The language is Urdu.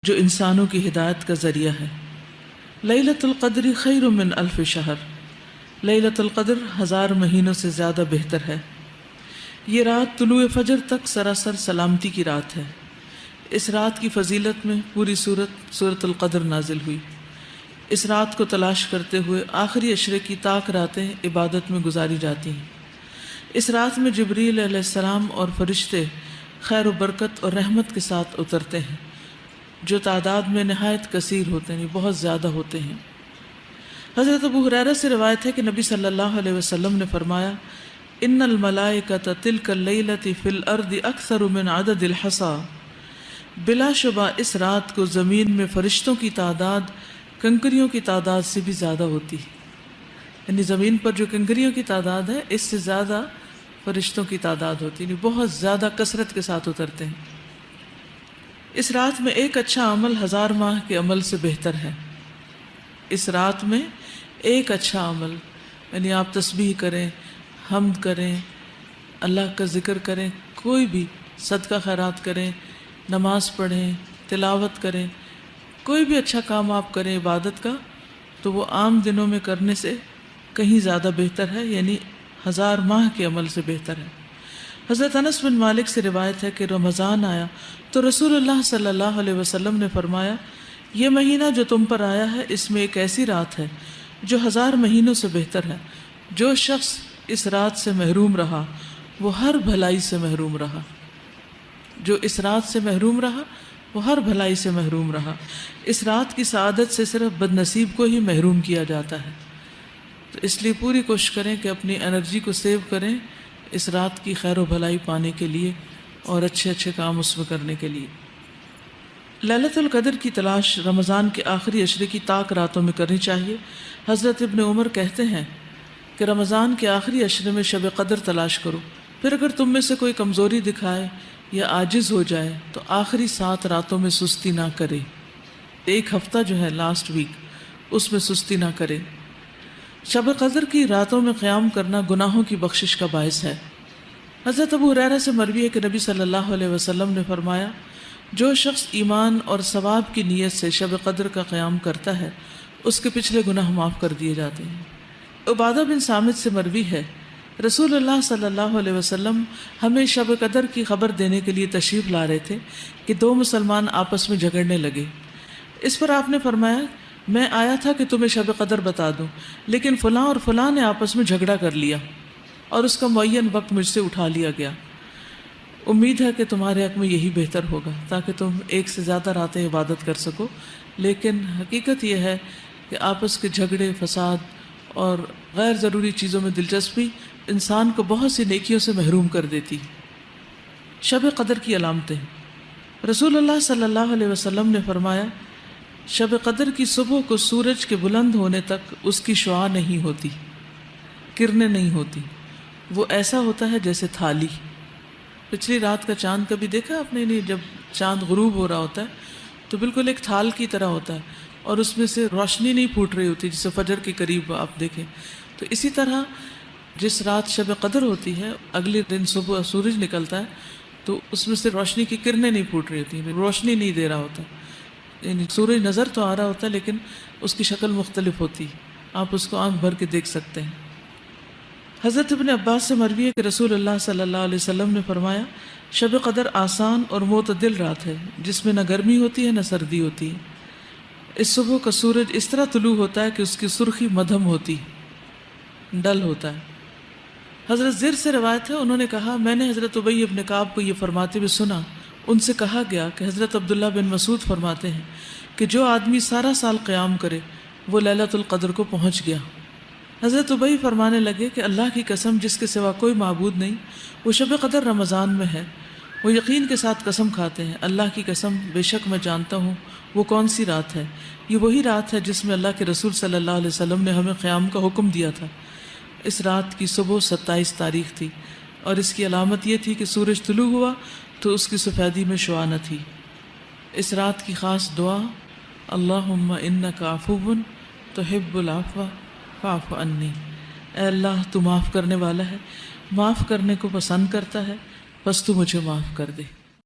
جو انسانوں کی ہدایت کا ذریعہ ہے۔ لیلۃ القدر خیر من الف شہر، لیلۃ القدر 1000 مہینوں سے زیادہ بہتر ہے۔ یہ رات طلوع فجر تک سراسر سلامتی کی رات ہے۔ اس رات کی فضیلت میں پوری سورۃ القدر نازل ہوئی۔ اس رات کو تلاش کرتے ہوئے آخری عشرے کی طاق راتیں عبادت میں گزاری جاتی ہیں۔ اس رات میں جبریل علیہ السلام اور فرشتے خیر و برکت اور رحمت کے ساتھ اترتے ہیں، جو تعداد میں نہایت کثیر ہوتے ہیں، بہت زیادہ ہوتے ہیں۔ حضرت ابو ہریرہ سے روایت ہے کہ نبی صلی اللہ علیہ وسلم نے فرمایا، ان الملائکۃ تلک اللیلۃ فی الارض اکثر من عدد الحصی، بلا شبہ اس رات کو زمین میں فرشتوں کی تعداد کنکریوں کی تعداد سے بھی زیادہ ہوتی ہے۔ یعنی زمین پر جو کنکریوں کی تعداد ہے اس سے زیادہ فرشتوں کی تعداد ہوتی ہے، یعنی بہت زیادہ کثرت کے ساتھ اترتے ہیں۔ اس رات میں ایک اچھا عمل 1000 ماہ کے عمل سے بہتر ہے۔ اس رات میں ایک اچھا عمل، یعنی آپ تسبیح کریں، حمد کریں، اللہ کا ذکر کریں، کوئی بھی صدقہ خیرات کریں، نماز پڑھیں، تلاوت کریں، کوئی بھی اچھا کام آپ کریں عبادت کا، تو وہ عام دنوں میں کرنے سے کہیں زیادہ بہتر ہے، یعنی 1000 ماہ کے عمل سے بہتر ہے۔ حضرت انس بن مالک سے روایت ہے کہ رمضان آیا تو رسول اللہ صلی اللہ علیہ وسلم نے فرمایا، یہ مہینہ جو تم پر آیا ہے اس میں ایک ایسی رات ہے جو 1000 مہینوں سے بہتر ہے۔ جو شخص اس رات سے محروم رہا وہ ہر بھلائی سے محروم رہا۔ جو اس رات سے محروم رہا وہ ہر بھلائی سے محروم رہا۔ اس رات کی سعادت سے صرف بد نصیب کو ہی محروم کیا جاتا ہے۔ تو اس لیے پوری کوشش کریں کہ اپنی انرجی کو سیو کریں اس رات کی خیر و بھلائی پانے کے لیے اور اچھے اچھے کام اس میں کرنے کے لیے۔ لیلۃ القدر کی تلاش رمضان کے آخری عشرے کی طاق راتوں میں کرنی چاہیے۔ حضرت ابن عمر کہتے ہیں کہ رمضان کے آخری عشرے میں شب قدر تلاش کرو، پھر اگر تم میں سے کوئی کمزوری دکھائے یا عاجز ہو جائے تو آخری 7 راتوں میں سستی نہ کرے۔ ایک ہفتہ جو ہے لاسٹ ویک، اس میں سستی نہ کرے۔ شب قدر کی راتوں میں قیام کرنا گناہوں کی بخشش کا باعث ہے۔ حضرت ابو ہریرہ سے مروی ہے کہ نبی صلی اللہ علیہ وسلم نے فرمایا، جو شخص ایمان اور ثواب کی نیت سے شب قدر کا قیام کرتا ہے اس کے پچھلے گناہ معاف کر دیے جاتے ہیں۔ عبادہ بن صامت سے مروی ہے، رسول اللہ صلی اللہ علیہ وسلم ہمیں شب قدر کی خبر دینے کے لیے تشریف لا رہے تھے کہ 2 مسلمان آپس میں جھگڑنے لگے۔ اس پر آپ نے فرمایا، میں آیا تھا کہ تمہیں شب قدر بتا دوں، لیکن فلاں اور فلاں نے آپس میں جھگڑا کر لیا اور اس کا معین وقت مجھ سے اٹھا لیا گیا۔ امید ہے کہ تمہارے حق میں یہی بہتر ہوگا تاکہ تم ایک سے زیادہ راتیں عبادت کر سکو، لیکن حقیقت یہ ہے کہ آپس کے جھگڑے، فساد اور غیر ضروری چیزوں میں دلچسپی انسان کو بہت سی نیکیوں سے محروم کر دیتی۔ شب قدر کی علامتیں، رسول اللہ صلی اللہ علیہ وسلم نے فرمایا، شب قدر کی صبح کو سورج کے بلند ہونے تک اس کی شعاع نہیں ہوتی، کرنیں نہیں ہوتی، وہ ایسا ہوتا ہے جیسے تھالی۔ پچھلی رات کا چاند کبھی دیکھا آپ نے؟ نہیں، جب چاند غروب ہو رہا ہوتا ہے تو بالکل ایک تھال کی طرح ہوتا ہے اور اس میں سے روشنی نہیں پھوٹ رہی ہوتی، جسے فجر کے قریب آپ دیکھیں۔ تو اسی طرح جس رات شب قدر ہوتی ہے، اگلے دن صبح سورج نکلتا ہے تو اس میں سے روشنی کی کرنیں نہیں پھوٹ رہی ہوتی، روشنی نہیں دے رہا ہوتا، یعنی سورج نظر تو آ رہا ہوتا ہے لیکن اس کی شکل مختلف ہوتی، آپ اس کو آنکھ بھر کے دیکھ سکتے ہیں۔ حضرت ابن عباس سے مروی ہے کہ رسول اللہ صلی اللہ علیہ وسلم نے فرمایا، شب قدر آسان اور معتدل رات ہے جس میں نہ گرمی ہوتی ہے نہ سردی ہوتی ہے۔ اس صبح کا سورج اس طرح طلوع ہوتا ہے کہ اس کی سرخی مدھم ہوتی، ڈل ہوتا ہے۔ حضرت زر سے روایت ہے، انہوں نے کہا، میں نے حضرت ابی بن کعب کو یہ فرماتے ہوئے سنا۔ ان سے کہا گیا کہ حضرت عبداللہ بن مسعود فرماتے ہیں کہ جو آدمی سارا سال قیام کرے وہ لیلۃ القدر کو پہنچ گیا۔ حضرت ابی فرمانے لگے کہ اللہ کی قسم جس کے سوا کوئی معبود نہیں، وہ شب قدر رمضان میں ہے۔ وہ یقین کے ساتھ قسم کھاتے ہیں، اللہ کی قسم بے شک میں جانتا ہوں وہ کون سی رات ہے۔ یہ وہی رات ہے جس میں اللہ کے رسول صلی اللہ علیہ وسلم نے ہمیں قیام کا حکم دیا تھا۔ اس رات کی صبح 27 تاریخ تھی اور اس کی علامت یہ تھی کہ سورج طلوع ہوا تو اس کی سفیدی میں شعاع نہ تھی۔ اس رات کی خاص دعا، اللہم انک عفو تحب العفو فاعف عنی، اے اللہ تو معاف کرنے والا ہے، معاف کرنے کو پسند کرتا ہے، بس تو مجھے معاف کر دے۔